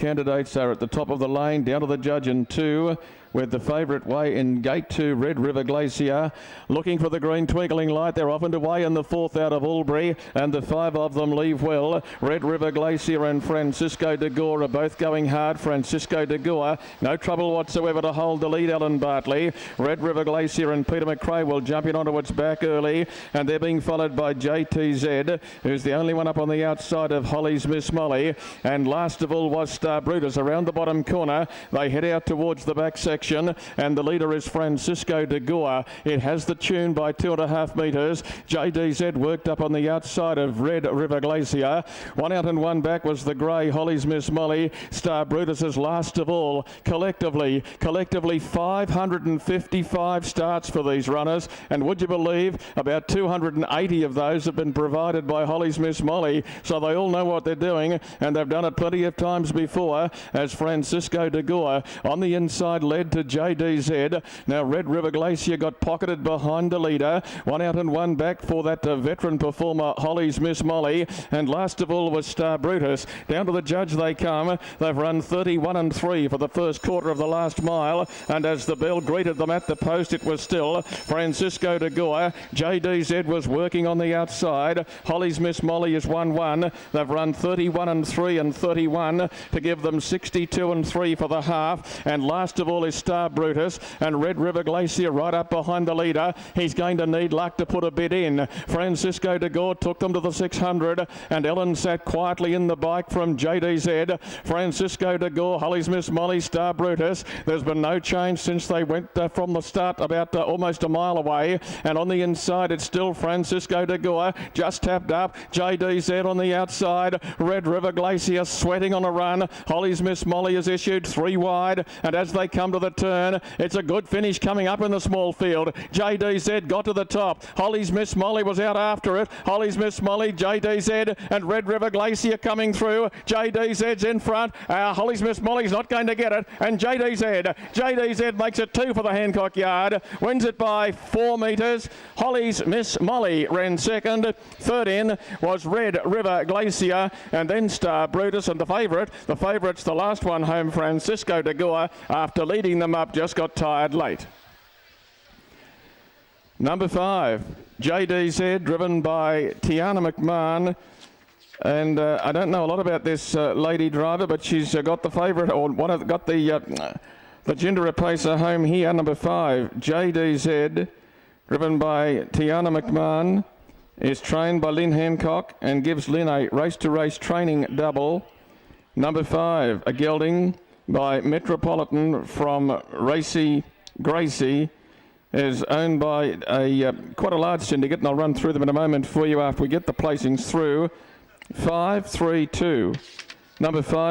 candidates are at the top of the lane, down to the judge in 2, with the favourite way in gate 2, Red River Glacier. Looking for the green twinkling light. They're off and away in the 4th out of ALBURY, and the 5 of them leave well. Red River Glacier and Francisco de Gore are both going hard. Francisco de Gore, no trouble whatsoever to hold the lead, Alan Bartley. Red River Glacier and Peter McRae will jump in onto its back early, and they're being followed by JTZ, who's the only one up on the outside of Holly's Miss Molly. And last of all was Star Brutus around the bottom corner. They head out towards the back section, and the leader is Francisco de Gore. It has the tune by 2.5 metres. JDZ worked up on the outside of Red River Glacier. 1 out and 1 back was the grey Holly's Miss Molly. Star Brutus is last of all. Collectively 555 starts for these runners, and would you believe about 280 of those have been provided by Holly's Miss Molly, so they all know what they're doing, and they've done it plenty of times before, as Francisco de Gore on the inside led to JDZ. Now Red River Glacier got pocketed behind the leader. 1 out and 1 back for that veteran performer Holly's Miss Molly, and last of all was Star Brutus. Down to the judge they come. They've run 31 and 3 for the first quarter of the last mile, and as the bell greeted them at the post, it was still Francisco de Gore. JDZ was working on the outside. Holly's Miss Molly is 1-1. They've run 31 and 3 and 31 to give them 62 and 3 for the half, and last of all is Star Brutus, and Red River Glacier right up behind the leader. He's going to need luck to put a bit in. Francisco de Gore took them to the 600, and Ellen sat quietly in the bike from JDZ. Francisco de Gore, Holly's Miss Molly, Star Brutus. There's been no change since they went from the start about almost a mile away, and on the inside it's still Francisco de Gore, just tapped up. JDZ on the outside. Red River Glacier sweating on a run. Holly's Miss Molly is issued 3 wide, and as they come to the turn, it's a good finish coming up in the small field. JDZ got to the top. Holly's Miss Molly was out after it. Holly's Miss Molly, JDZ, and Red River Glacier coming through. JDZ's in front. Holly's Miss Molly's not going to get it, and JDZ makes it 2 for the Hancock yard, wins it by 4 metres. Holly's Miss Molly ran second. Third in was Red River Glacier, and then Star Brutus, and the favourite's the last one home, Francisco de Gore, after leading them up, just got tired late. Number 5, JDZ, driven by Tiana McMahon. And I don't know a lot about this lady driver, but she's got the favourite, or got the gender replacer home here. Number 5, JDZ, driven by Tiana McMahon, is trained by Lynn Hancock and gives Lynn a race-to-race training double. Number 5, a gelding by Metropolitan from Racy Gracie, is owned by quite a large syndicate, and I'll run through them in a moment for you after we get the placings through. 5-3-2. Number 5.